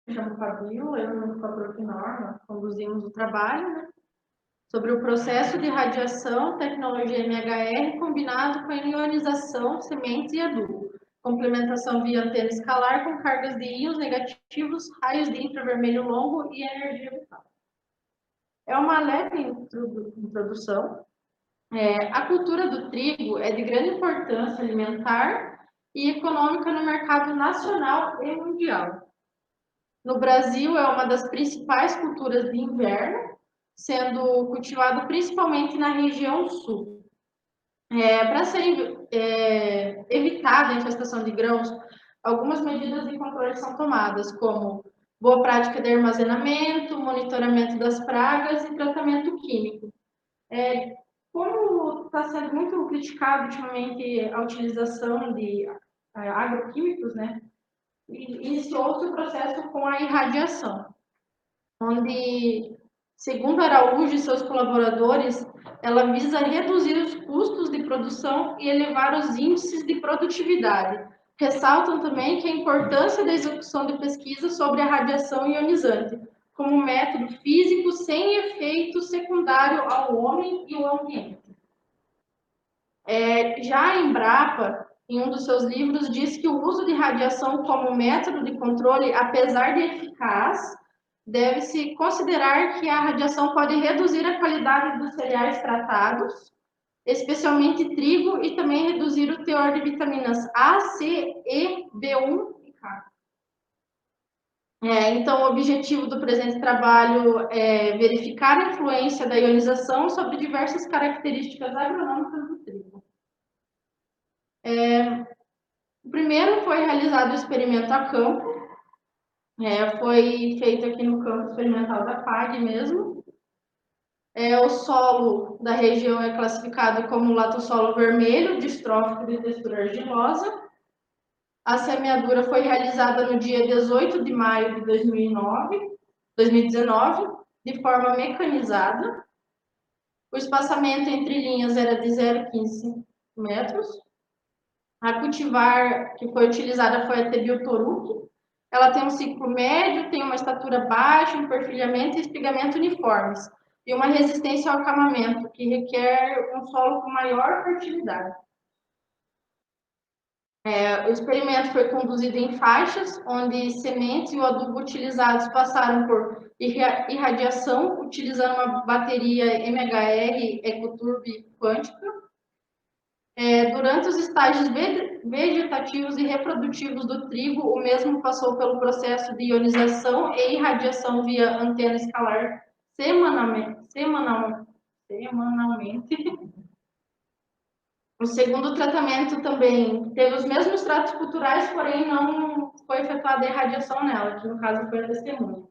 Me chamo Fabiola, eu e o Fabrício Norma conduzimos o trabalho, né, sobre o processo de radiação, tecnologia MHR, combinado com a ionização, sementes e adubo. Complementação via antena escalar com cargas de íons negativos, raios de infravermelho longo e energia vital. É uma leve introdução. A cultura do trigo é de grande importância alimentar e econômica no mercado nacional e mundial. No Brasil, é uma das principais culturas de inverno, sendo cultivado principalmente na região sul. Para ser evitada a infestação de grãos, algumas medidas de controle são tomadas, como boa prática de armazenamento, monitoramento das pragas e tratamento químico. Como está sendo muito criticado ultimamente a utilização de agroquímicos, né? Iniciou-se o processo com a irradiação, onde, segundo Araújo e seus colaboradores, ela visa reduzir os custos de produção e elevar os índices de produtividade. Ressaltam também que a importância da execução de pesquisas sobre a radiação ionizante, como método físico sem efeito secundário ao homem e ao ambiente. Já a Embrapa, em um dos seus livros, diz que o uso de radiação como método de controle, apesar de eficaz, deve-se considerar que a radiação pode reduzir a qualidade dos cereais tratados, especialmente trigo, e também reduzir o teor de vitaminas A, C, E, B1 e K. Então, o objetivo do presente trabalho é verificar a influência da ionização sobre diversas características agronômicas do trigo. O primeiro foi realizado o experimento a campo, foi feito aqui no campo experimental da PAG mesmo. O solo da região é classificado como latossolo vermelho, distrófico de textura argilosa. A semeadura foi realizada no dia 18 de maio de 2019, de forma mecanizada. O espaçamento entre linhas era de 0,15 metros. A cultivar que foi utilizada foi a Tebiltoruc. Ela tem um ciclo médio, tem uma estatura baixa, um perfilhamento e espigamento uniformes, e uma resistência ao acamamento, que requer um solo com maior fertilidade. O experimento foi conduzido em faixas, onde sementes e o adubo utilizados passaram por irradiação, utilizando uma bateria MHR Ecoturb quântica. Durante os estágios vegetativos e reprodutivos do trigo, o mesmo passou pelo processo de ionização e irradiação via antena escalar semanalmente. O segundo tratamento também teve os mesmos tratos culturais, porém não foi efetuada a irradiação nela, que no caso foi a testemunha.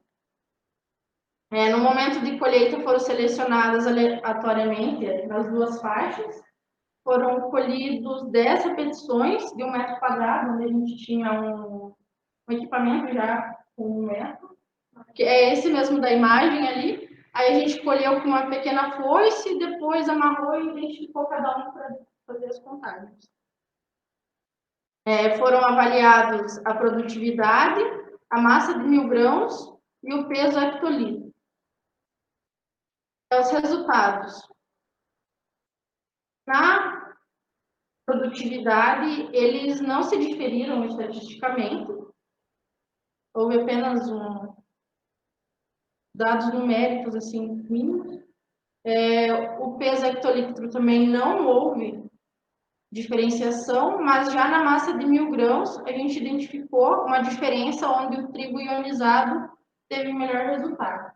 No momento de colheita foram selecionadas aleatoriamente as duas faixas. Foram colhidos 10 repetições de 1 metro quadrado, onde a gente tinha um equipamento já com 1 metro, que é esse mesmo da imagem ali. Aí a gente colheu com uma pequena foice, depois amarrou e identificou cada um para fazer as contagens. Foram avaliados a produtividade, a massa de 1.000 grãos e o peso hectolitro. Os resultados. Na produtividade, eles não se diferiram estatisticamente, houve apenas dados numéricos assim mínimos. O peso hectolitro também não houve diferenciação, mas já na massa de 1.000 grãos a gente identificou uma diferença onde o trigo ionizado teve melhor resultado.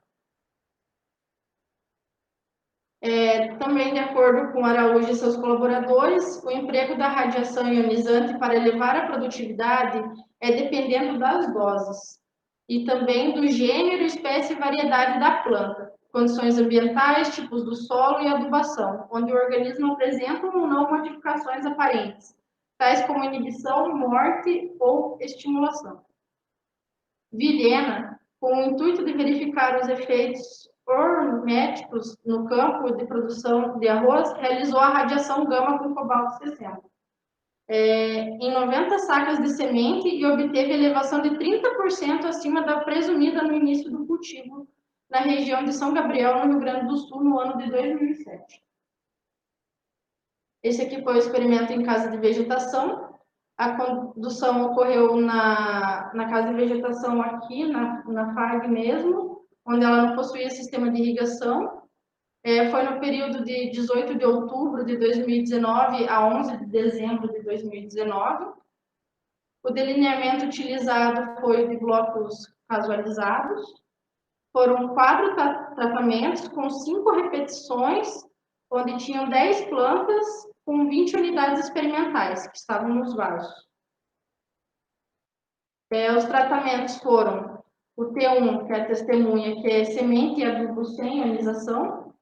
Também, de acordo com Araújo e seus colaboradores, o emprego da radiação ionizante para elevar a produtividade é dependendo das doses e também do gênero, espécie e variedade da planta, condições ambientais, tipos do solo e adubação, onde o organismo apresenta ou não modificações aparentes, tais como inibição, morte ou estimulação. Vilhena, com o intuito de verificar os efeitos horméticos no campo de produção de arroz, realizou a radiação gama com cobalto 60. em 90 sacas de semente e obteve elevação de 30% acima da presumida no início do cultivo na região de São Gabriel, no Rio Grande do Sul, no ano de 2007. Esse aqui foi o experimento em casa de vegetação. A condução ocorreu na casa de vegetação aqui, na FAG mesmo, onde ela não possuía sistema de irrigação. Foi no período de 18 de outubro de 2019 a 11 de dezembro de 2019. O delineamento utilizado foi de blocos casualizados. Foram 4 tratamentos com 5 repetições, onde tinham 10 plantas com 20 unidades experimentais que estavam nos vasos. Os tratamentos foram o T1, que é a testemunha, que é semente e adubo sem ionização,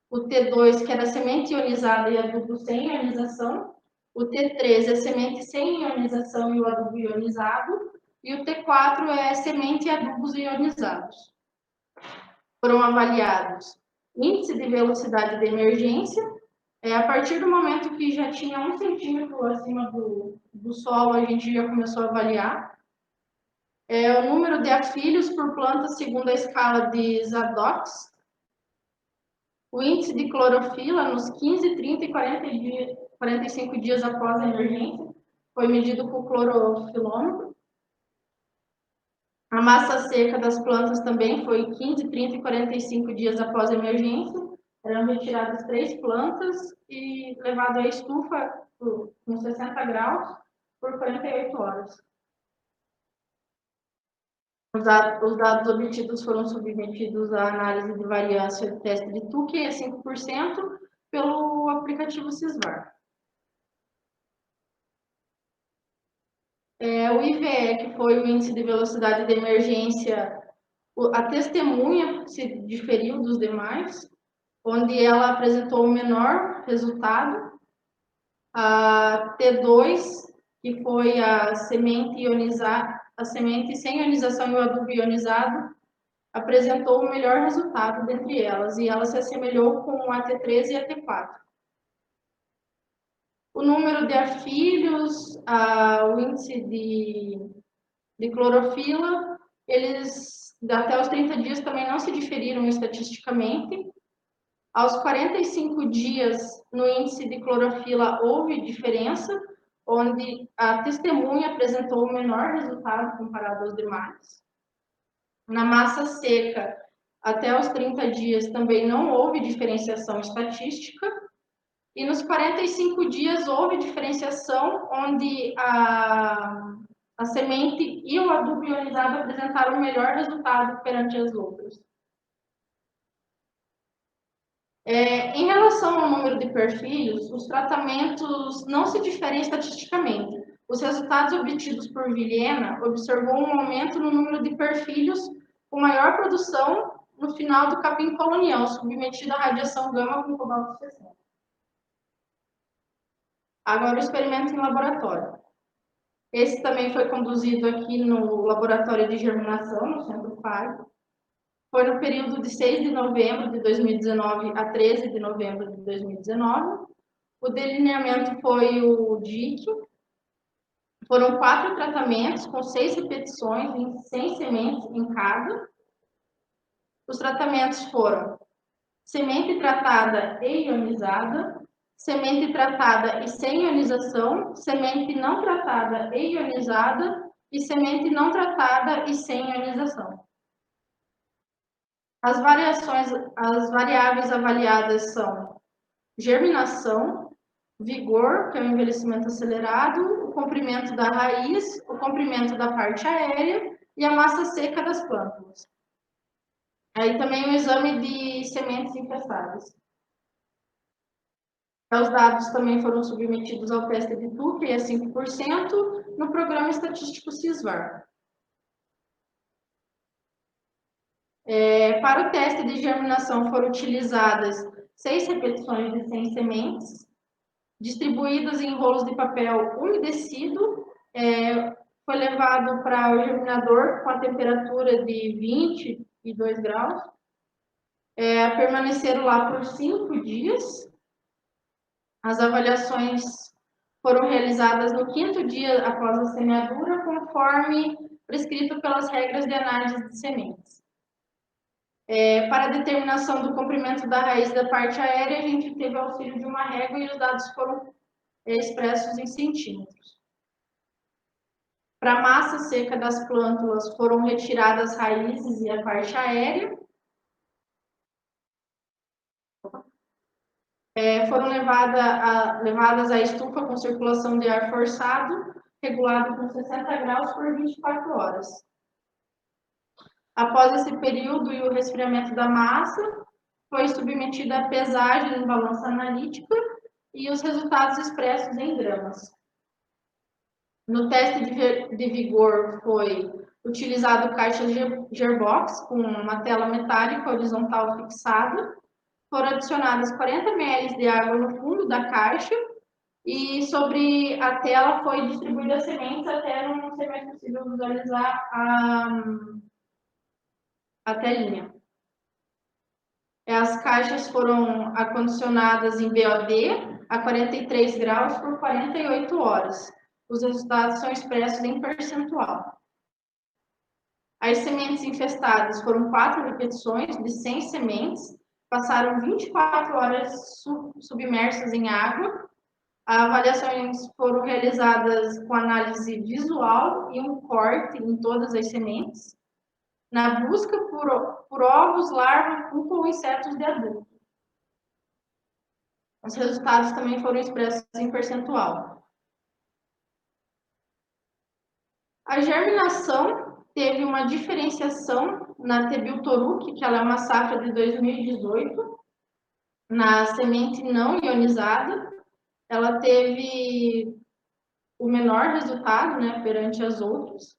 o T2, que era semente ionizada e adubo sem ionização, o T3 é semente sem ionização e o adubo ionizado, e o T4 é semente e adubos ionizados. Foram avaliados índice de velocidade de emergência, a partir do momento que já tinha 1 centímetro acima do solo, a gente já começou a avaliar. O número de afilhos por planta segundo a escala de Zadok, o índice de clorofila nos 15, 30 e 45 dias após a emergência, foi medido por clorofilômetro. A massa seca das plantas também foi 15, 30 e 45 dias após a emergência. Eram retiradas 3 plantas e levado à estufa com 60 graus por 48 horas. Os dados obtidos foram submetidos à análise de variância do teste de TU, que é 5%, pelo aplicativo Sysvar. O IVE, que foi o índice de velocidade de emergência, a testemunha se diferiu dos demais, onde ela apresentou o menor resultado. A T2, que foi a semente ionizada, a semente sem ionização e o adubo ionizado, apresentou o melhor resultado dentre elas, e ela se assemelhou com a T3 e a T4. O número de afilhos, o índice de clorofila, eles até os 30 dias também não se diferiram estatisticamente. Aos 45 dias, no índice de clorofila, houve diferença, onde a testemunha apresentou o menor resultado comparado aos demais. Na massa seca, até os 30 dias, também não houve diferenciação estatística. E nos 45 dias houve diferenciação, onde a semente e o adubo ionizado apresentaram o melhor resultado perante as outras. Em relação ao número de perfilhos, os tratamentos não se diferem estatisticamente. Os resultados obtidos por Vilhena observou um aumento no número de perfilhos com maior produção no final do capim colonial, submetido à radiação gama com cobalto 60. Agora o experimento em laboratório. Esse também foi conduzido aqui no laboratório de germinação, no Centro FAG. Foi no período de 6 de novembro de 2019 a 13 de novembro de 2019. O delineamento foi o DIC. Foram 4 tratamentos com 6 repetições em 100 sementes em cada. Os tratamentos foram semente tratada e ionizada, semente tratada e sem ionização, semente não tratada e ionizada e semente não tratada e sem ionização. As variáveis avaliadas são germinação, vigor, que é o envelhecimento acelerado, o comprimento da raiz, o comprimento da parte aérea e a massa seca das plântulas. Aí também o exame de sementes infestadas. Os dados também foram submetidos ao teste de TU, que é 5%, no programa estatístico Sysvar. Para o teste de germinação foram utilizadas 6 repetições de 100 sementes, distribuídas em rolos de papel umedecido. Foi levado para o germinador com a temperatura de 22 graus. Permaneceram lá por 5 dias. As avaliações foram realizadas no 5º dia após a semeadura, conforme prescrito pelas regras de análise de sementes. Para a determinação do comprimento da raiz da parte aérea, a gente teve o auxílio de uma régua e os dados foram expressos em centímetros. Para a massa seca das plântulas, foram retiradas as raízes e a parte aérea. Foram levadas à estufa com circulação de ar forçado, regulado com 60 graus por 24 horas. Após esse período e o resfriamento da massa, foi submetida à pesagem em balança analítica e os resultados expressos em gramas. No teste de vigor foi utilizado caixa Gearbox com uma tela metálica horizontal fixada. Foram adicionadas 40 ml de água no fundo da caixa e sobre a tela foi distribuída as sementes até não ser mais possível visualizar a telinha. As caixas foram acondicionadas em BOD a 43 graus por 48 horas. Os resultados são expressos em percentual. As sementes infestadas foram 4 repetições de 100 sementes, passaram 24 horas submersas em água. As avaliações foram realizadas com análise visual e um corte em todas as sementes, na busca por ovos, larvas, pupa ou insetos de adulto. Os resultados também foram expressos em percentual. A germinação teve uma diferenciação na Tebiltoruk, que ela é uma safra de 2018, na semente não ionizada. Ela teve o menor resultado, né, perante as outras.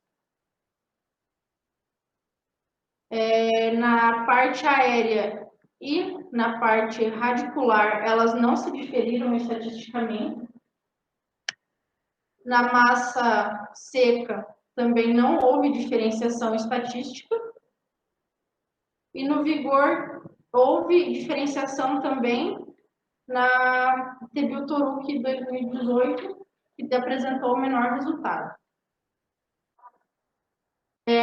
Na parte aérea e na parte radicular, elas não se diferiram estatisticamente. Na massa seca, também não houve diferenciação estatística. E no vigor, houve diferenciação também na Tebiltoruk 2018, que apresentou o menor resultado.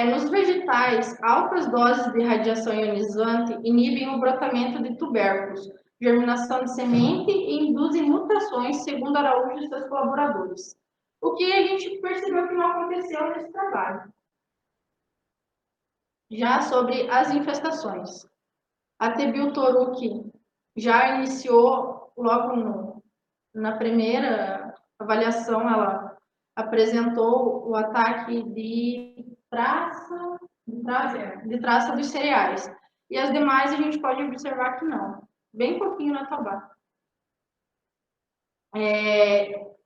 Nos vegetais, altas doses de radiação ionizante inibem o brotamento de tubérculos, germinação de semente e induzem mutações, segundo Araújo e seus colaboradores. O que a gente percebeu que não aconteceu nesse trabalho. Já sobre as infestações. A Tebiltoruk já iniciou logo na primeira avaliação, ela apresentou o ataque de traça dos cereais. E as demais a gente pode observar que não. Bem pouquinho na Tobá.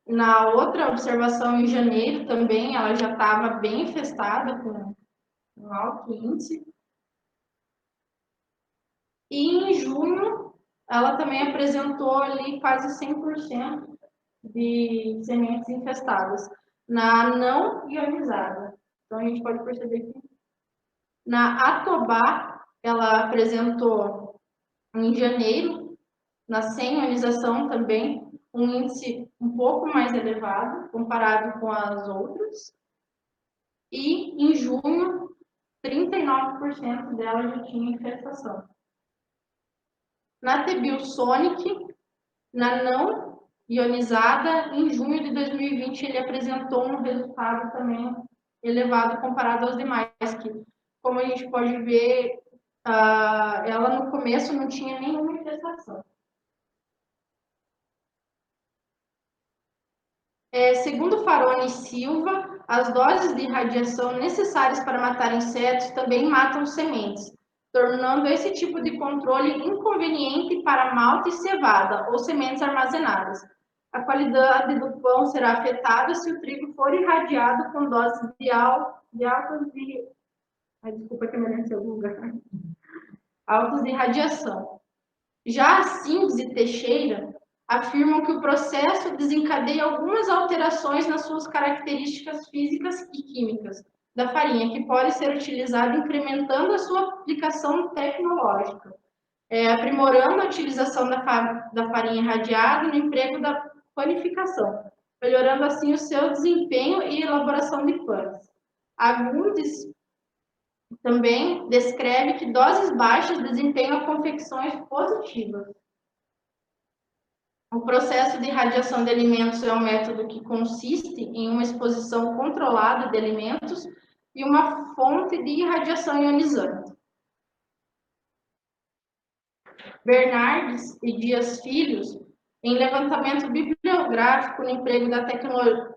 Na outra observação, em janeiro também, ela já estava bem infestada, com um alto índice. E em junho, ela também apresentou ali quase 100% de sementes infestadas, na não ionizada. Então, a gente pode perceber que na Atobá, ela apresentou em janeiro, na sem ionização também, um índice um pouco mais elevado, comparado com as outras. E em junho, 39% dela já tinha infestação. Na Tebilsonic, na não ionizada, em junho de 2020, ele apresentou um resultado também elevado comparado aos demais, que, como a gente pode ver, ela no começo não tinha nenhuma infestação. Segundo Farone e Silva, as doses de radiação necessárias para matar insetos também matam sementes, tornando esse tipo de controle inconveniente para malta e cevada, ou sementes armazenadas. A qualidade do pão será afetada se o trigo for irradiado com doses altas de... Desculpa que eu me lembro seu lugar. Altas de radiação. Já Sims e Teixeira afirmam que o processo desencadeia algumas alterações nas suas características físicas e químicas da farinha, que pode ser utilizada incrementando a sua aplicação tecnológica, aprimorando a utilização da farinha irradiada no emprego da panificação, melhorando assim o seu desempenho e elaboração de pães. A Gundes também descreve que doses baixas desempenham confecções positivas. O processo de irradiação de alimentos é um método que consiste em uma exposição controlada de alimentos e uma fonte de irradiação ionizante. Bernardes e Dias Filhos, em levantamento bibliográfico no emprego da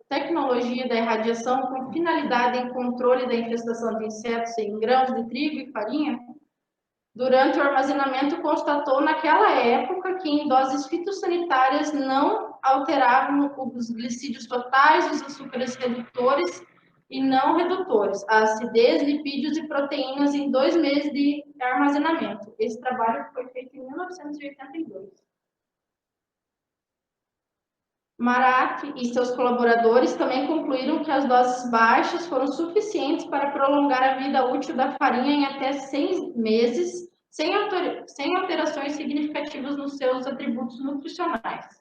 tecnologia da irradiação com finalidade em controle da infestação de insetos em grãos de trigo e farinha, durante o armazenamento constatou naquela época que em doses fitossanitárias não alteravam os glicídios totais, os açúcares redutores e não redutores, a acidez, lipídios e proteínas em 2 meses de armazenamento. Esse trabalho foi feito em 1982. Marat e seus colaboradores também concluíram que as doses baixas foram suficientes para prolongar a vida útil da farinha em até 6 meses, sem alterações significativas nos seus atributos nutricionais.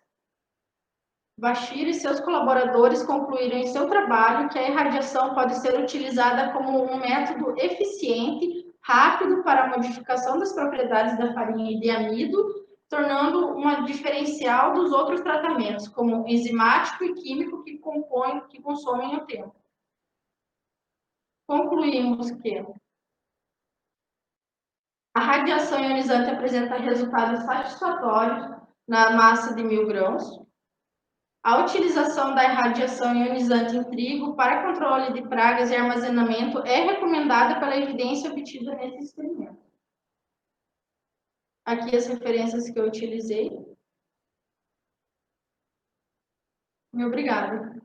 Bashir e seus colaboradores concluíram em seu trabalho que a irradiação pode ser utilizada como um método eficiente, rápido para a modificação das propriedades da farinha de amido, tornando uma diferencial dos outros tratamentos, como enzimático e químico que consomem o tempo. Concluímos que a radiação ionizante apresenta resultados satisfatórios na massa de 1.000 grãos. A utilização da irradiação ionizante em trigo para controle de pragas e armazenamento é recomendada pela evidência obtida nesse experimento. Aqui as referências que eu utilizei. Obrigada.